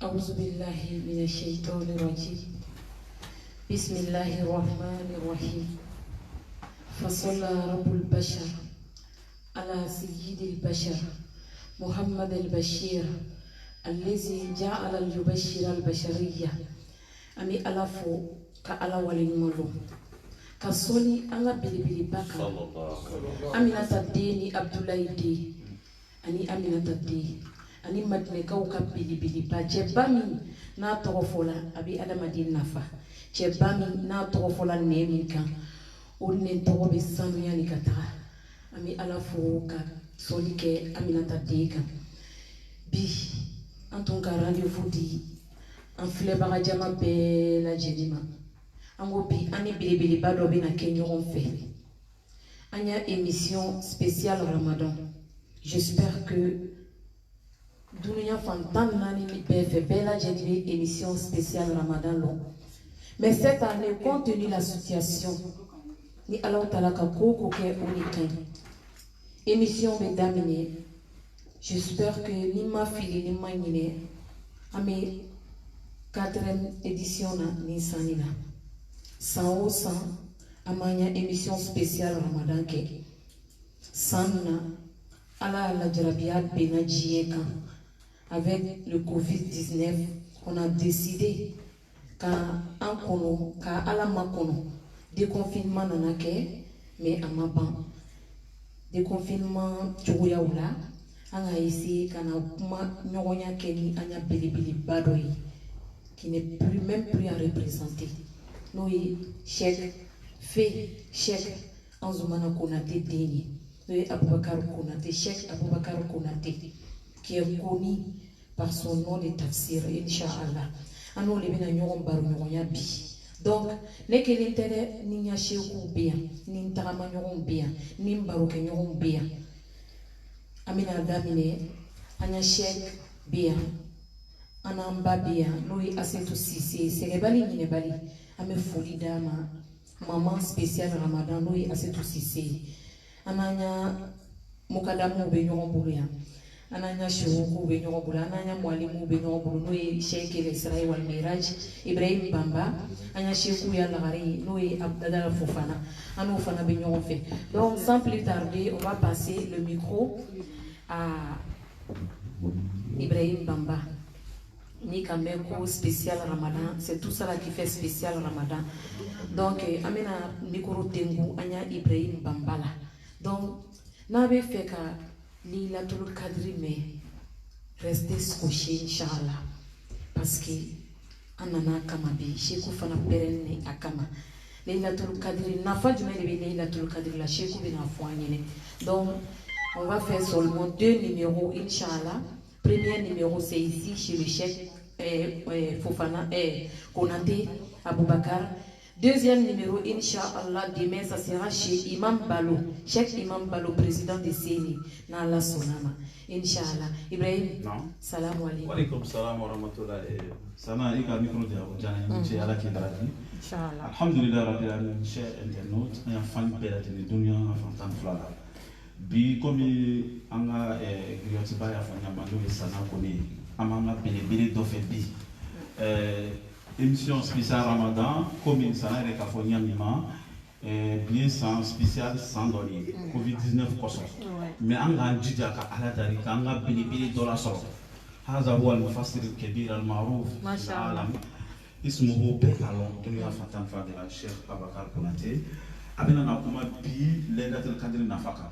أعوذ بالله من الشيطان الرجيم بسم الله الرحمن الرحيم فصلى رب البشر على سيد البشر محمد البشير الذي جعل يبشر البشرية أمي ألفو كألا ولنملو كسولي أنا بلي باكا أمينة الديني عبد الله دي أني أمينة الدين ani madine kaw ka bili ba jebami na togofola abi adamadin nafa jebami na togofola nemi kan o ne togo be sanuya ni kata ami ala fo ka soli ke aminata deka bi anton ka rendez-vous di an filɛbaga jama bɛɛ lajɛlen an ko bi ani belebeleba dɔ bɛna kɛ ɲɔgɔn fɛ an y'a émission spéciale Ramadan. J'espère que Dunia Fantan Nani BF Bella Jedri émission spéciale Ramadan long. Mais cette année, compte tenu de la situation, ni alors talaka koko ke unikin. Émission bedamine. J'espère que ni ma fille ni ma nine ame 4e édition na ni sanina. 100 amanya émission spéciale Ramadan ke. Sanna ala la jarabiyat benajiyeka. Avec le Covid-19, on a décidé qu'à déconfinement nanake, mais à ma ban. Déconfinement tchoyaoula, on a essayé qu'à na keni anya bilibili badoyi, qui n'est plus même plus à représenter. Nous chèque, fait chèque, en zomana konate deni. Nous Aboubakar Konate, chèque Aboubakar Konate, qui est connu par son nom de tafsir, Inch'Allah. Ano le bena nyogon baru nyogonya bi. Donc, ne ke l'intérêt ni nya sheku bien, ni ntagama nyogon bien, ni mbaru ke nyogon bien. Amina damine, anya shek bien, anamba bien, lui asetu sisi, serebali ni nebali, ame foli dama, maman spéciale Ramadan, lui asetu sisi. Ananya mukadamu be nyogon buria. Ananya Choukou be nyobula ananya mwalimu be nyobulu no Sheikh Israël wal Miraj Ibrahim Bamba anya Cheikhou ya lagari no Abdallah Fofana anu fana be nyofe. Donc sans plus tarder, on va passer le micro à Ibrahim Bamba. Ni Kameko spécial Ramadan, c'est tout ça là qui fait spécial Ramadan. Donc amena micro tengu anya Ibrahim Bamba là. Donc n'avait fait que Laylatul Qadri, mais restez scotché Inch'Allah parce que anana kama bi sheku fana perenne akama Laylatul Qadri nafa jumelle be Laylatul Qadri la sheku bina foanyene. Donc on va faire seulement 2 numéros Inch'Allah. Premier numéro c'est ici chez le chef Fofana Konate Aboubakar. Deuxième numéro, Inch'Allah, demain, ça sera chez Imam Balo, Cheikh Imam Balo, président de CENI, dans la Sonama. Inch'Allah. Ibrahim, salam alaikum. Wa alaikum salam wa rahmatullah. Sana ika micro de Abidjan, Inche ala kindradi. Inch'Allah. Alhamdulillah, rabbil alamin, cher internaute, un fan de la dunia, fantan flala. Bi comme anga griotti ba ya fanya manu sana koni, amanga bele do fe bi. Émission spéciale Ramadan, comme il s'en est récafonia mima, bien sans spécial sans donner, Covid-19 koso. Mais on a dit que à la tari, on a béni de la sorte. هذا هو المفسر الكبير المعروف في العالم اسمه بيكالون دنيا فتان فاضل الشيخ أبوبكر كوناتي. أبنا نقوم بليلة القدر نفقة.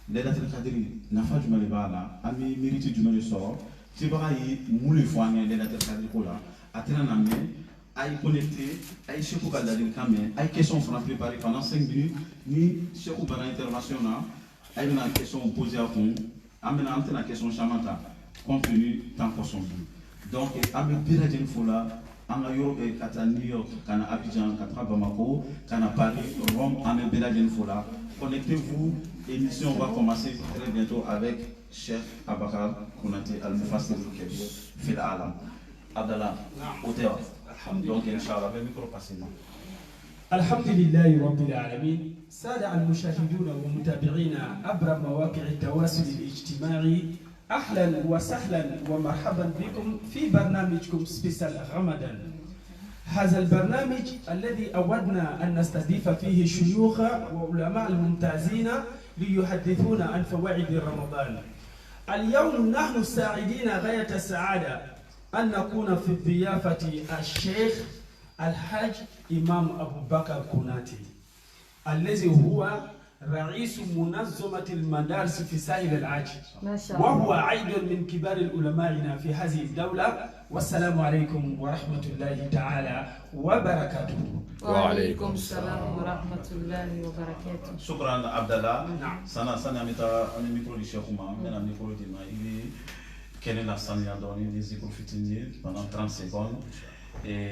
ليلة القدر نفقة جمل بالا. أمي ميريت جمل صور. تبغى يمولي فواني ليلة القدر كولا. أتنا نامي. Aïe connecté, aïe Cheikh Kadadil Kamé, aïe question qu'on a préparé pendant 5 minutes, ni Cheikh Bana intervention là, aïe une question posée à fond, amena ante na question chamata, compte tenu tant qu'on son but. Donc, avec Biradjen Fola, Angayo et Kata New York, Kana Abidjan, Katra Bamako, Kana Paris, Rome, avec Biradjen Fola. Connectez-vous, émission va commencer très bientôt avec Cheikh Aboubakar Konate Al-Mufassir Kebir, Fil Alam. Abdallah, auteur. Donc, Inch'Allah, le micro passé. الحمد لله رب العالمين. سادة المشاهدون ومتابعينا عبر مواقع التواصل الاجتماعي أهلا وسهلا ومرحبا بكم في برنامجكم سبيسال رمضان. هذا البرنامج الذي أودنا أن نستضيف فيه شيوخ وعلماء الممتازين ليحدثونا عن فوائد رمضان. اليوم نحن سعيدين غاية السعادة أن نكون في ضيافة الشيخ الحاج إمام أبو بكر كوناتي الذي هو رئيس منظمة المدارس في ساحل العاج، وهو أيضا من كبار العلماء في هذه الدولة. والسلام عليكم ورحمة الله تعالى وبركاته. وعليكم السلام ورحمة الله وبركاته. شكرا عبد الله. سنة متى أنا ميكرو الشيخ أنا ميكرو ديما إلي كنا نساني عندوني نزيكو فيتيني pendant 30 secondes et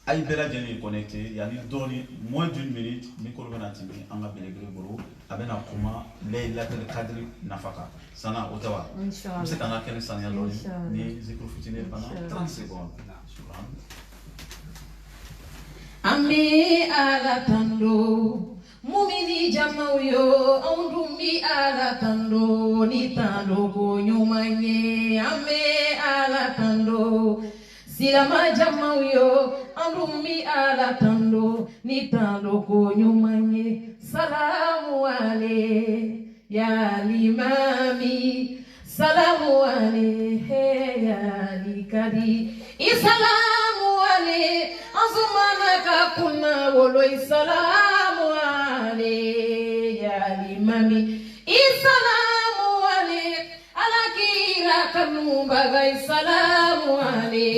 ay bela jeni connecté yani doni moins d'une minute micro benatimi anga belegre buru abena kuma laylatul qadr nafaka sana otawa inshallah c'est kana kene sana doni ni zikru fitine pendant 30 secondes. Shukran. Ambi ala tando mumini jamauyo ondumbi ala tando ni tando go nyumanye ambe ala tando silama jamauyo ondumbi ala tando ni tando go nyumanye salamu ale ya limami salamu ale he ya likadi isalamu ale azumanaka kuna wolo isalamu ale ya limami isalamu ale alakira kanumbaga isalamu ale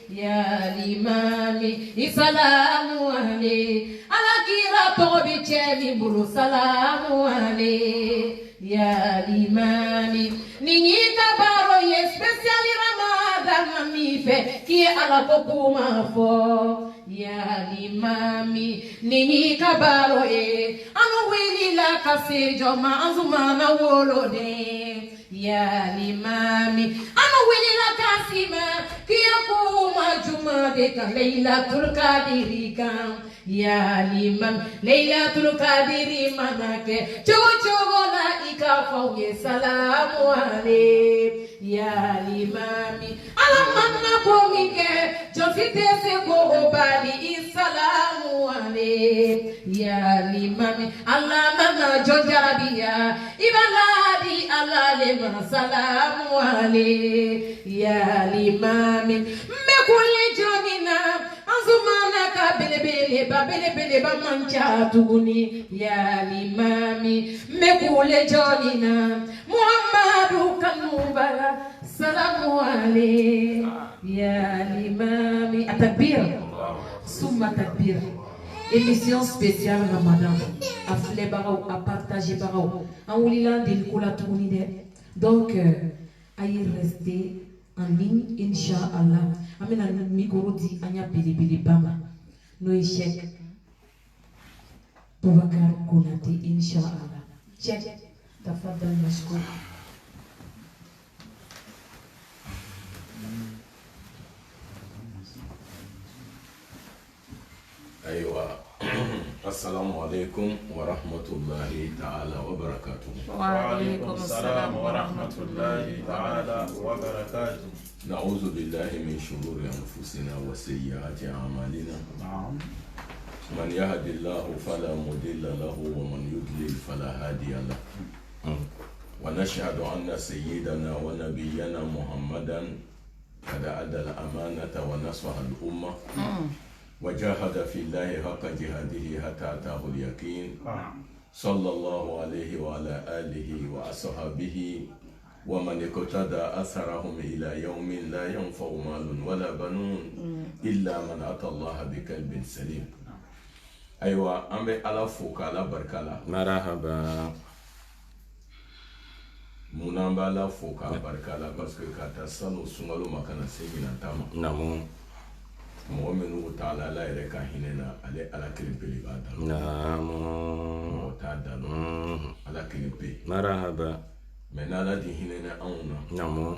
ya limami isalamu ale alakira tobi chemi bulu salamu ale ya limami ninyi kabaro ye special Ramadan mi fe ki ala ko kuma fo ya limami ninyi kabaro e anu wili la kasi joma azumana wolode ya limami anu wili la kasi ma ki kuma juma de ka Lailatul Qadri kan ya limam Lailatul Qadri manake chogo la ikafa ye salamu ale ya limami alamanna komike jofite se ko obali salamu ale ya limami alamanna jojarabiya ibaladi alale ma salamu ale ya limami mekule jonina azumana ka belebele ba mancha tuguni ya limami mekule jonina Muhammadu kanubara salamu ale ya limami atakbir summa takbir. Émission spéciale Ramadan à flé barao à partager barao en oulilan de kola tuguni de donc à y rester en ligne Inch'Allah. Amena micro di anya bili bama no échec Boubacar Konaté Inch'Allah. Check tafadhal mashkour. أيوة السلام عليكم ورحمة الله تعالى وبركاته. وعليكم السلام ورحمة الله تعالى وبركاته. نعوذ بالله من شرور أنفسنا وسيئات أعمالنا. نعم. من يهد الله فلا مضل له ومن يضلل فلا هادي له. ونشهد أن سيدنا ونبينا محمدا قد أدى الأمانة ونصح الأمة. وجاهد في الله حق جهاده حتى أتاه اليقين. صلى الله عليه وعلى آله وأصحابه ومن اقتدى أثرهم إلى يوم لا ينفع مال ولا بنون إلا من أتى الله بقلب سليم. أيوة أمي على فوق على بركة. مرحبا. منamba la فوق على بركة parce que quand ça nous sungalo makana semi natama. نعم. mɔgɔ minnu t'a la ala yɛrɛ ka hinɛ na ale ala kelen pe de b'a dalo mɔgɔ t'a dalo ala kelen pe marahaba mɛ n'ala di hinɛ na anw na namu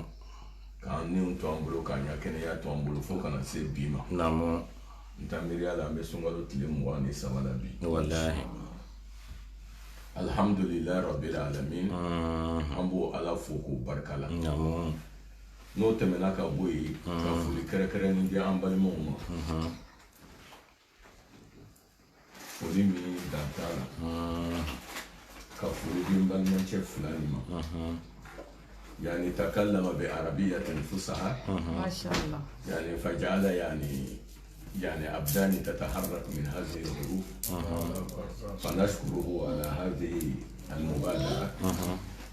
k'an niw to an bolo k'an ɲa kɛnɛya to an bolo fo kana se bi ma namu n ta miiriya la an bɛ sunkalo tile 23 la bi wallahi alhamdulillah rabbil alamin an b'o ala fo k'o barika la n'o tɛmɛna ka bɔ yen ka foli kɛrɛnkɛrɛnnen di an balimaw ma foli min dan t'a la ka foli di n balimacɛ fila nin ma يعني تكلم بعربية فصحى ما شاء الله يعني فجعل يعني أبداني تتحرك من هذه الظروف فنشكره على هذه المبادرة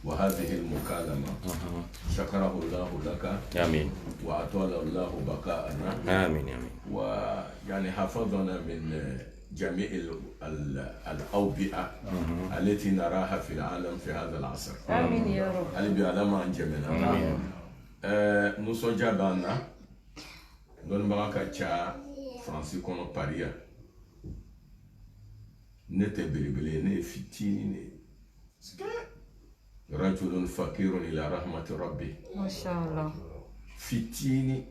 وهذه المكالمة شكره الله لك آمين وأطال الله بقاءنا آمين آمين ويعني حفظنا من جميع الأوبئة التي نراها في العالم في هذا العصر آمين يا رب علي بيعلم عن جميعنا نصو جابانا دون بغاكا تشا فرانسي كونو باريا نتي بلي ني فتيني رجل فقير إلى رحمة ربي ما شاء الله فتيني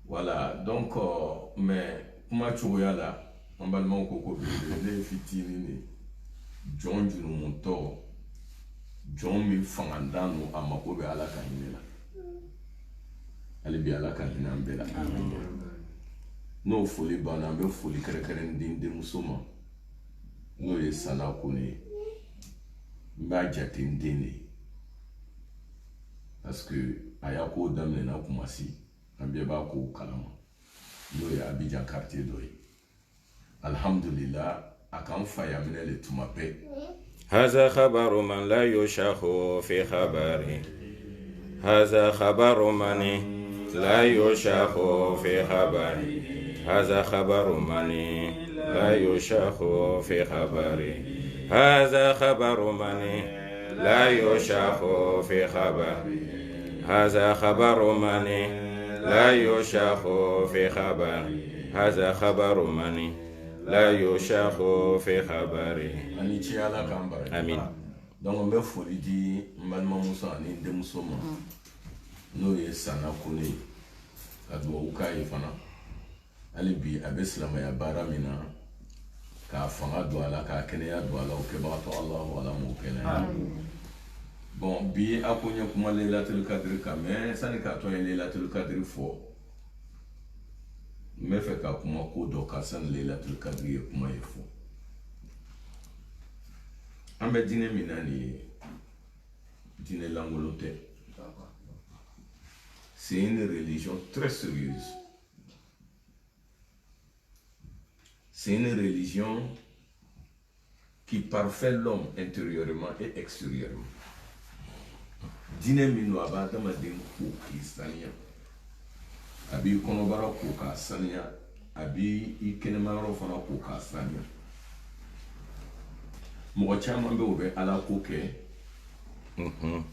voilà donc mais kuma cogoya la an balimaw ko ko ne ye fitinin ne jɔn jurumuntɔ jɔn min fangandan no a mako bɛ ala ka hinɛ la hali bi ala ka hinɛ an bɛɛ la n'o foli banna an bɛ foli kɛrɛnkɛrɛnnen di n denmuso ma n'o ye Sana Kone ye n b'a jate n den de ye parce que a y'a ko daminɛna Kumasi an bɛɛ b'a ko kalama n'o ye Abidjan quartier dɔ ye alhamdulillah a kan fa ya minɛ le tuma bɛɛ هذا خبر من لا يشاخ في خبره هذا خبر من لا يشاخ في خبره هذا خبر من لا يشاخ في خبره هذا خبر من لا يشاخ في خبره هذا خبر من لا يشاخ في خبره هذا خبر من لا يشاخ في خبره ani ci ala kan bara آمين donc n bɛ foli di n balimamuso ani n denmuso ma n'o ye Sana Kone ka dugawu k'a ye fana hali bi a bɛ silamɛya baara min na k'a fanga don a la k'a kɛnɛya don a la o kɛbagatɔ Alahu ala m'o kɛnɛya bon bi a ko n ye kuma Laylatul Kadiri kan mais sani k'a to n ye Laylatul Kadiri fɔ n bɛ fɛ ka kuma ko dɔ kan sani Laylatul Kadiri ye kuma ye fɔ an bɛ diinɛ min na nin ye diinɛ lankolon tɛ c'est une religion très sérieuse c'est une religion qui parfait l'homme intérieurement et extérieurement diinɛ min don a b'a adamaden ko k'i saniya a b'i kɔnɔbara ko k'a saniya a b'i kɛnɛmayɔrɔ fana ko k'a saniya mɔgɔ caman bɛ o bɛ ala ko kɛ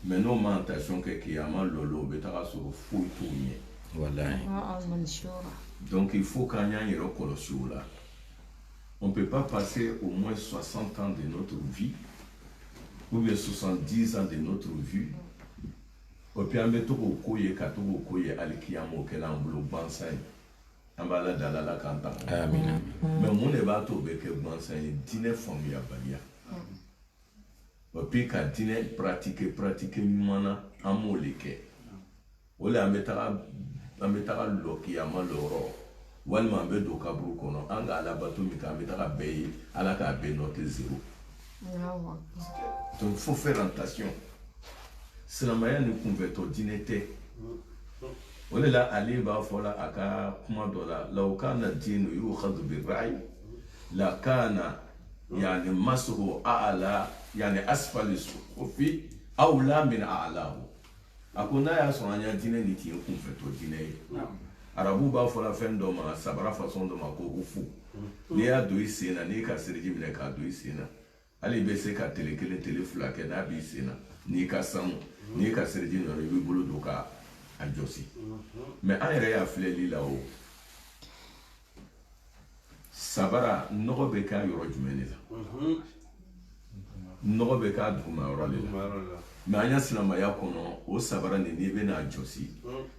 mais n'o ma attention kɛ kiyama lɔlɔ o bɛ taga sɔrɔ foyi t'o ɲɛ والله donc il faut k'an y'an yɛrɛ kɔlɔsi o la on peut pas passer au moins 60 ans de notre vie ou bien 70 ans de notre vie et puis an bɛ to k'o ko ye ka to k'o ko ye hali kiyama o kɛla an bolo gansan ye an b'a la dala la k'an tanga آمين mais mun de b'a to o bɛ kɛ gansan ye diinɛ faamuyabaliya et puis ka diinɛ pratiquer ɲuman na an m'o de kɛ o le an bɛ taga lɔ kiyama lɔyɔrɔ walima an bɛ don kaburu kɔnɔ an ka alabato min kɛ an bɛ taga bɛɛ ye ala k'a bɛɛ noter 0 donc faut faire attention silamɛya ni kunfɛtɔ diinɛ tɛ o de la ale b'a fɔ la a ka kuma dɔ la law kana diinu yukhadhu birra'i la kana yani masuhu a'la yani asfali sufi awla min a'lahu a ko n'a y'a sɔrɔ an ya diinɛ ni tɛ kunfɛtɔ diinɛ ye arabu b'a fɔ la fɛn dɔ ma sabara façon dɔ ma ko ufu n'i y'a don i sen na n'i ka siriji minɛ k'a don i sen na hali i bɛ se ka tele kelen tele fila kɛ n'a b'i sen na n'i ka sanu n'i ka siriji nɔrɔ i b'i bolo don ka a jɔsi mais an yɛrɛ y'a filɛli la o sabara nɔgɔ bɛ k'a yɔrɔ jumɛn de la nɔgɔ bɛ k'a duguma yɔrɔ de la mais an ya silamɛya kɔnɔ o sabara nin n'i bɛna jɔsi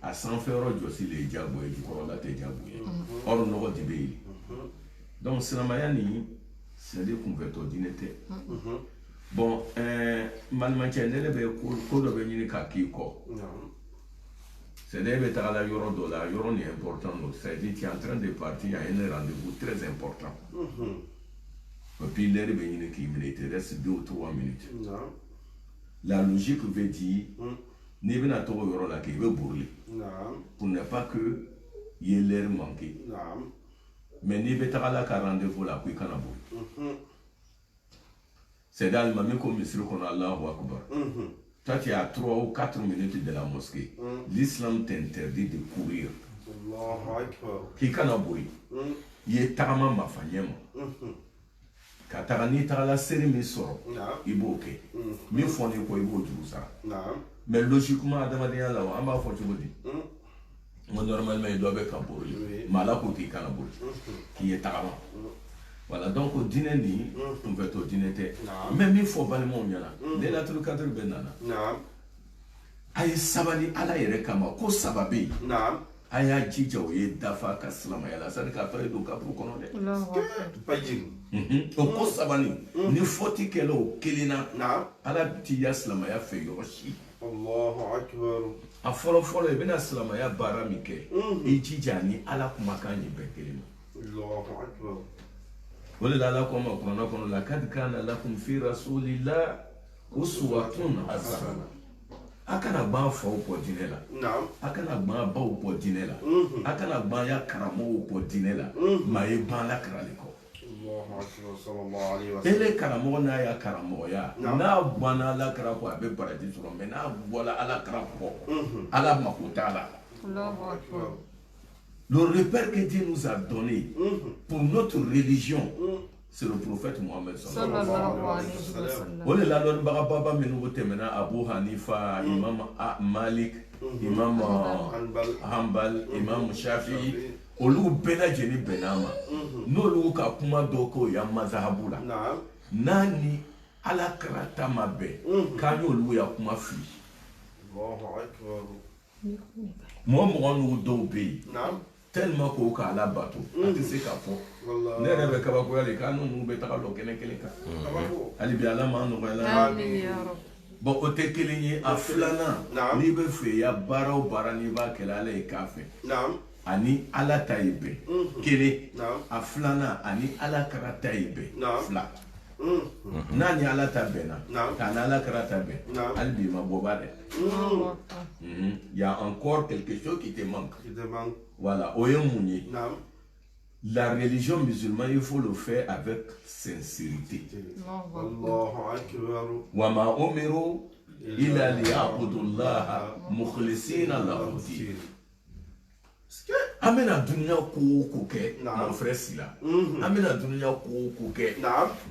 a sanfɛ yɔrɔ jɔsi le ye jagoya ye jukɔrɔla tɛ jagoya or nɔgɔ de bɛ yen donc silamɛya nin c'est-à-dire converto dinete. Bon, malmanche ne be ko do be ni ka ki ko. C'est-à-dire que la euro dollar, euro est important, c'est-à-dire tu es en train de partir à un rendez-vous très important. Et puis l'air est qui il reste 2 ou 3 minutes. La logique veut dire, ni bien à toi euro là qui veut brûler, pour ne pas que il y ait l'air manqué. Mais ni bien à la rendez-vous là qui canabo. C'est dans le même comme monsieur qu'on a Allahu Akbar. Toi, tu es à 3 ou 4 minutes de la mosquée. L'islam t'interdit de courir. Qui canabouille. Il est tellement ma famille. Quand tu as la série, il est ok. Mais il faut que tu ça. Mais logiquement, on va faire normalement, il doit être Kabouri. Mais là, il qui est tellement. Voilà, donc au dîner, on va au dîner. Même il faut pas le monde. Dès la truc à benana. Aïe sabali ala yere kama ko sababi. Aya jija oye dafa ka salama yala ça ne ka pas do ka pour kono de. Pas jing. O ko sabani ni foti kelo kelina ala ti ya salama ya fe yoshi. Allahu akbar. A folo e bena salama ya baramike. E jija ni ala kuma kan ni bekelima. Allahu akbar. ولله لكم أقرنكم لقد كان لكم في رسول الله أسوة حسنة. أكن أبان فوق بدينلا. نعم. أكن أبان باو بدينلا. أكن أبان يا كرامو بدينلا. ما يبان لا كراليكو. الله أكبر صلى الله عليه وسلم. إلى كرامو نا يا كرامو يا. نا بانا لا كرامو أبي بردي سلام. نا ولا على كرامو. على ما كتالا. الله أكبر. Le repère que Dieu nous a donné pour notre religion, c'est le prophète Mohammed sallallahu alayhi wa sallam. On est là, on a Abu Hanifa, Imam Malik, Imam Hanbal, Imam Shafi'i. On a Bena Jeni Benama. Nous avons Kapuma Doko ya Mazahabula. Nani ala krata mabe. Kanyo lu ya kuma fi. Moi, nous dobe. Tellement qu'au cas la bateau, tu sais qu'à fond. Ne rêve qu'à voir les canons, nous bétara le Kénékéléka. Ali bien la main, nous voilà. Bon, au Tékéligné, à Flana, ni be fait, ya bara ou baraniva qu'elle allait café. Ani ala taïbe. Kélé, à Flana, ani ala karataïbe. Fla. Nani ala tabena, kana ala karatabe. Albi ma bobade. Il y a encore quelque chose qui te manque. Voilà, la religion musulmane, il faut le faire avec sincérité. Wama umiru illa liya'budullaha mukhlisina lahu din. Amena dunya ko ke mon frère Sila. Amena dunya ko ke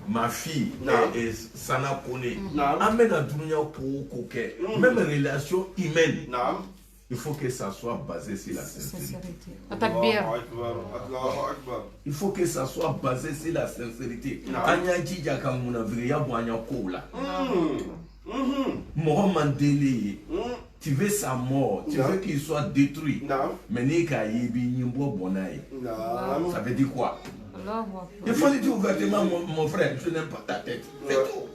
ma fille et Sana Kone. Amena dunya ko ke même relation humaine. Il faut que ça soit basé sur la sincérité. Il faut que ça soit basé sur la sincérité. Mohamed Dele, tu veux sa mort, tu veux qu'il soit détruit. Mais ça veut dire quoi? Il faut le dire ouvertement, mon frère, je n'aime pas ta tête. C'est tout.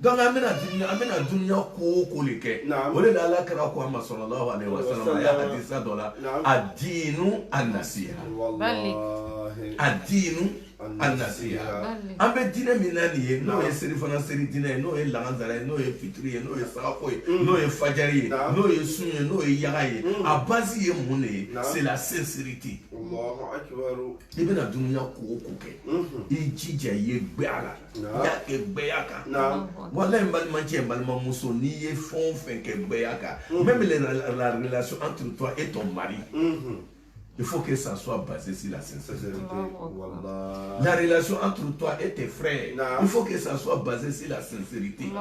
Donc, amena dunya ko kolike. Ole la la kara ko amma sallallahu alaihi wasallam ya hadisa dola adinu an-nasiha. Adinu an-nasiha. Ambe dine minani no e serifana seridine no e lanzara no e fitri no e safo no e fajari no e sunye no e yagaye. A base ye mune, c'est la sincérité. Allahu akbar. Ibn dunya ko koke. I jija ye gbeala. Ya ke gbeaka. Voilà un balmanche, un balmamuso, ni ye fond fin que gbeaka. Même la relation entre toi et ton mari. Il faut que ça soit basé sur la sincérité. La relation entre toi et tes frères, il faut que ça soit basé sur la sincérité.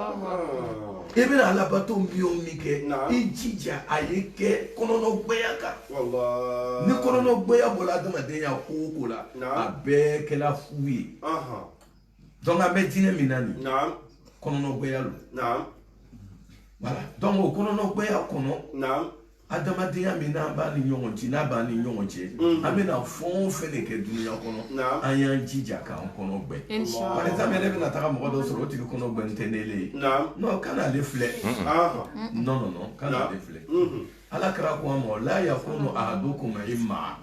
Et bien, à la bateau, Mike, il dit à Yeke, Konono Béaka. Ni Konono Béa, voilà, dans la dernière fois, avec la fouille. Donc, à Medine Minani, Konono Béa. Voilà. Donc, au Konono Béa, Kono. adamadenya min n'an b'a ni ɲɔgɔn ci n'a b'a ni ɲɔgɔn cɛ an bɛna fɛn o fɛn de kɛ dunuya kɔnɔ an y'an jija k'an kɔnɔ gbɛ par exemple ne bɛna taga mɔgɔ dɔ sɔrɔ o tigi kɔnɔ gbɛn tɛ ne le non kan'ale filɛ non kan'ale filɛ ala kira ko ma la yakunu ahadukum imma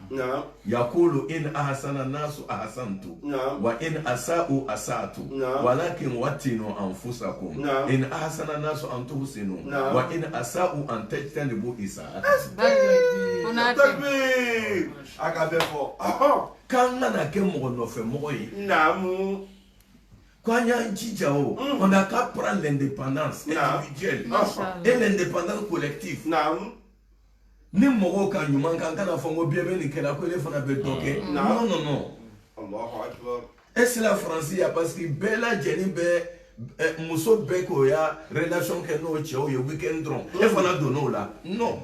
yaqulu in ahsana nasu ahsantu wa in asa'u asatu walakin watinu anfusakum in ahsana nasu an tuhsinu wa in asa'u an tajtanibu isa'at takbir akabe fo kan na ke mɔgɔ nɔfɛ mɔgɔ ye naamu quand y'an jija o on n'a qu'à prendre l'indépendance individuelle et l'indépendance collective naamu ni mɔgɔw ka ɲuman kan kana fɔ ko biɛ bɛ nin kɛla ko ne fana bɛ dɔ kɛ non Allahu akbar est-ce la France ya parce que bɛɛ lajɛlen bɛ muso bɛɛ k'o ya relation kɛ n'o cɛw ye weekend dɔrɔn e fana donn'o la non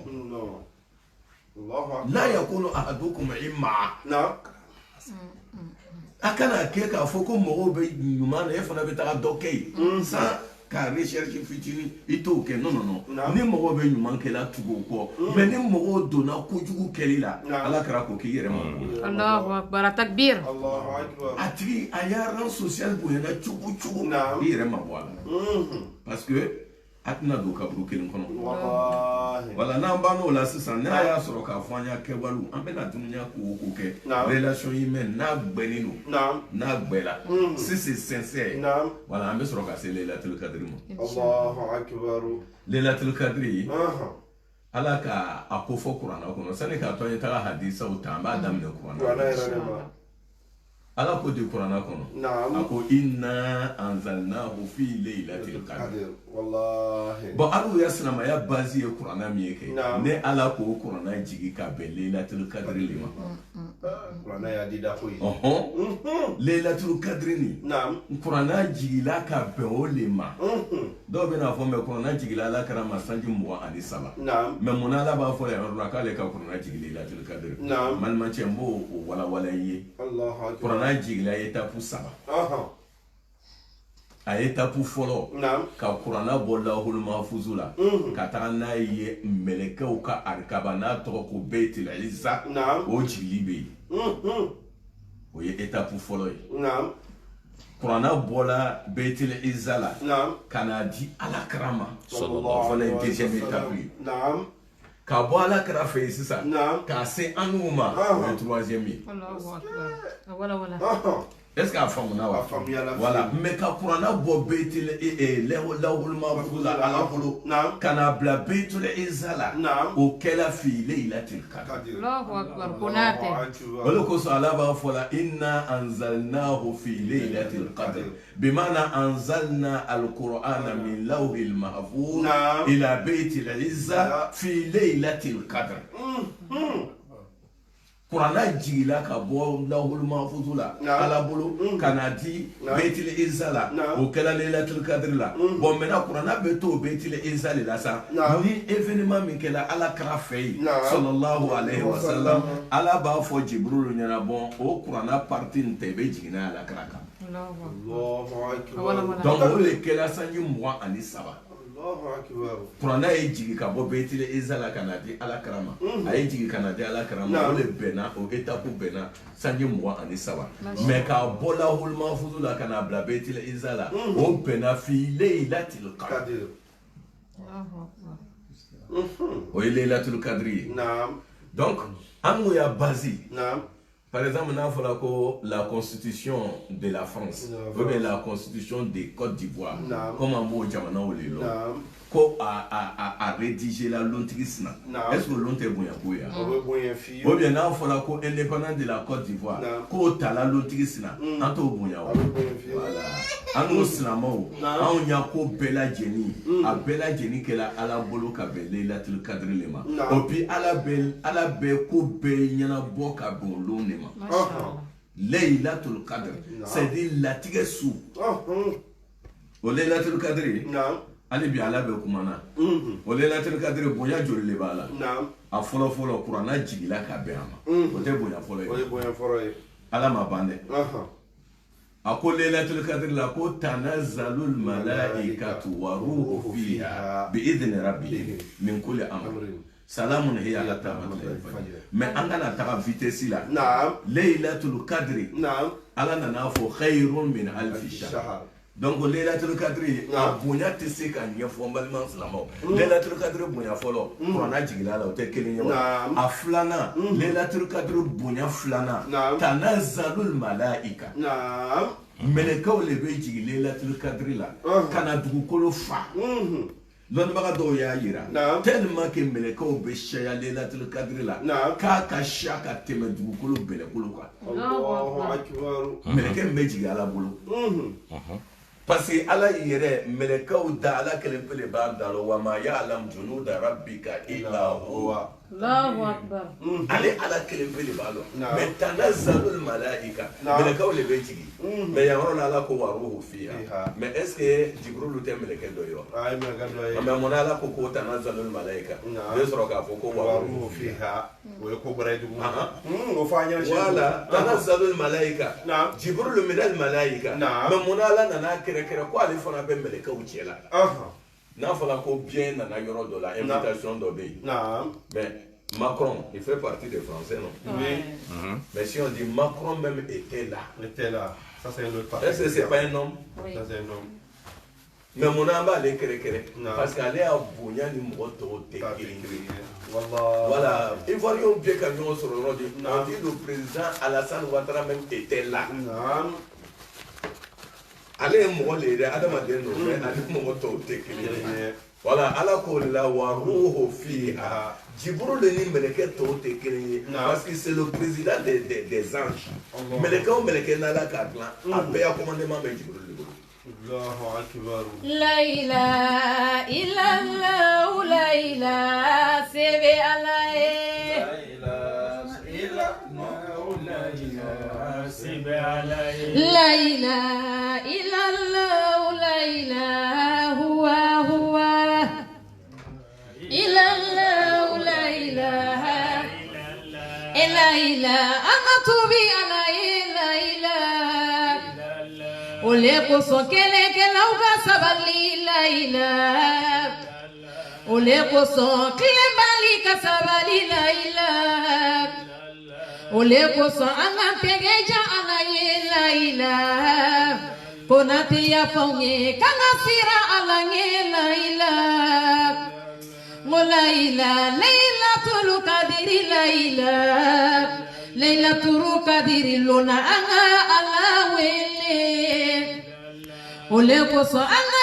la yakunu ahadukum imma a kana kɛ k'a fɔ ko mɔgɔw bɛ ɲuman na e fana bɛ taga dɔ kɛ yen sans ka recherche fitini i t'o kɛ non ni mɔgɔw bɛ ɲuman kɛla tugu o kɔ mais ni mɔgɔw donna kojugu kɛli la ala kɛra ko k'i yɛrɛ ma bɔ Allahu akbar takbir a tigi a y'a rang social bonyana cogo cogo i yɛrɛ ma bɔ a la parce que a tɛna don kaburu kelen kɔnɔ wala n'an ban'o la sisan n'a y'a sɔrɔ k'a fɔ an y'a kɛwalew an bɛna dunuya ko o ko kɛ relation humaine n'a gbɛnnen don n'a gbɛla si c'est sincère wala an bɛ sɔrɔ ka se Laylatul Qadr ma Allahu akbar Laylatul Qadr ala ka a ko fɔ kuranna kɔnɔ sani k'a to an ye taga hadisaw ta an b'a daminɛ kuranna ala ko di kuranna kɔnɔ a ko inna anzalnahu fi laylatil qadr wallahi bon alu ya silamaya base ye kuranna min ye kɛ ne ala ko kuranna jigi ka bɛn laylatul qadr le ma kuranna ya di da koyi laylatul qadr ni kuranna jigila ka bɛn o le ma dɔw bɛna fɔ mɛ kuranna jigila ala kɛra ma sanji 23 mɛ mun na ala b'a fɔ yɔrɔ la k'ale ka kuranna jigi laylatul qadr malimacɛ n b'o walawala i ye kuranna jigila étape 3 a étape fɔlɔ ka kuranna bɔ lahul mahfuz la ka taga n'a ye mɛlɛkɛw ka arikaba n'a tɔgɔ ko Beitul Izza o jigili bɛ yen o ye étape fɔlɔ ye kuranna bɔla Beitul Izza la ka n'a di alakira ma o fana ye deuxième étape ye ka bɔ alakira fɛ yen sisan k'a se an n'u ma o ye troisième ye est-ce que a faamuna wa voilà mais ka kuranna bɔ Beitul lahul mahfuz la ala bolo ka n'a bila Beitul Izza la o kɛla fi Laylatul Qadr Allahu akbar konate o de kosɔn ala b'a fɔ la inna anzalnahu fi Laylatul Qadr bimana anzalna al-Qur'ana min lawhil mahfuz ila Beitul Izza fi Laylatul Qadr kuranna jigila ka bɔ lahul mahfuz la ala bolo ka na di Beitul Izza la o kɛla Laylatul Qadr la bon maintenant kuranna bɛ to Beitul Izza la sa ni événement min kɛla ala kira fɛ yen sallallahu alayhi wa sallam ala b'a fɔ Jibril ɲɛna bon o kuranna partie in tɛ bɛ jiginna ala kira kan donc o de kɛla sanji 23 kuranna ye jigi ka bɔ Beitul Izza la ka na di ala kira ma a ye jigi ka na di ala kira ma o de bɛnna o étape bɛnna sanji 23 mais k'a bɔ lahul mahfuz la ka na bila Beitul Izza la o bɛnna fi Laylatul Qadr o ye Laylatul Qadr ye donc an ko y'a base par exemple n'a fɔra ko la constitution de la France ou bien la constitution de Côte d'Ivoire comme an b'o jamanaw le lɔ ko a rédiger la lontigi sina est-ce que lon tɛ bonya ko ye ou bien n'a fɔra ko indépendant de la Côte d'Ivoire k'o tala lontigi sina an t'o bonya o voilà an n'o silamɛw anw y'a ko bɛɛ lajɛlen a bɛɛ lajɛlen kɛla ala bolo ka bɛn Laylatul Qadr le ma et puis ala bɛ ko bɛɛ ɲɛnabɔ ka bɛn o lon de ma Laylatul Qadr c'est-à-dire latigɛ su o Laylatul Qadr ale bi ala bɛ kuma na o Laylatul Qadr bonya joli le b'a la a fɔlɔ fɔlɔ kuranna jigila ka bɛn a ma o tɛ bonya fɔlɔ ye ala ma ban dɛ a ko Laylatul Qadr la ko tanazzalul malaikatu wa ruhu fiha bi idni rabbihim min kulli amr salamun hiya hatta matla'il fajr mais an kana taga vitesse la نعم laylatul qadri نعم ala nana fo khairun min alf shahr شهر donc laylatul qadri a bonya tɛ se ka ɲɛfɔ balima silamɛw laylatul qadri bonya fɔlɔ kuranna jigila la o tɛ kelen ye wa a filanan laylatul qadri bonya filanan tanazzalul malaika نعم mɛlɛkɛw le bɛ jigin laylatul qadri la ka na dugukolo fa lɔnnibaga dɔw y'a yira tellement que mɛlɛkɛw bɛ caya laylatul qadri la k'a ka siya ka tɛmɛ dugukolo bɛlɛkolo kan الله أكبر mɛlɛkɛ min bɛ jigin ala bolo parce que ala yɛrɛ mɛlɛkɛw da ala kelen pe de b'a da la wa ma ya'lamu junuda rabbika illa huwa Allahu akbar. ale ala kelen pe de b'a dɔn mais tanazzalul malaika mɛlɛkɛw le bɛ jigin mais yan yɔrɔ la ala ko wa ruhu fiha mais est ce que jibrilu tɛ mɛlɛkɛ dɔ ye wa أي مقدار mais mun na ala ko ko tanazzalul malaika bɛ sɔrɔ k'a fɔ ko wa ruhu وروح fiha فيها ويكبر يدوم وفاني voilà tanazzalul malaika jibrilu minal malaika mais mun na ala nana kɛrɛkɛrɛ ko ale fana bɛ mɛlɛkɛw cɛ la n'a fɔra ko bien nana yɔrɔ dɔ la invitation dɔ bɛ yen mais Macron il fait partie des Français non Oui. mais si on dit Macron même était là était là. Ça c'est un autre parti. est-ce que c'est pas un homme Oui. Ça c'est un homme. mais mun na an b'ale kɛrɛkɛrɛ Non. parce que ale y'a bonya ni mɔgɔ tɔw tɛ Pas kelen ye. Wallah. Voilà, Ivoiriens bien qu'à nous sur le on dit le président Alassane Ouattara même était là. نعم. Ale ye mɔgɔ le ye dɛ adamaden don mais ale mɔgɔ tɔw tɛ kelen ye. Voilà, ala ko la wa ruhu fiha. Jibril ni mɛlɛkɛ tɔw tɛ kelen ye parce que c'est le président des anges. Mɛlɛkɛ o mɛlɛkɛ n'ala k'a dilan a bɛɛ ya commandement bɛ Jibril de bolo. الله أكبر. La ilaha illallah, la ilaha sebe alaye. La ilaha illallah, la ilaha huwa huwa. Illallah, la ilaha illa ilaha amatubi alaye, la ilaha. Ole koso kele kele uga sabali, la ilaha. Ole koso kele bali kasabali, la ilaha. Ole koso anga pegeja alaye, la ilaha. Konati ya fonge kanga sira alange, la ilaha. La ilaha Laylatul Qadri, la ilaha Laylatul Qadri lona anga ala wele. Ole koso anga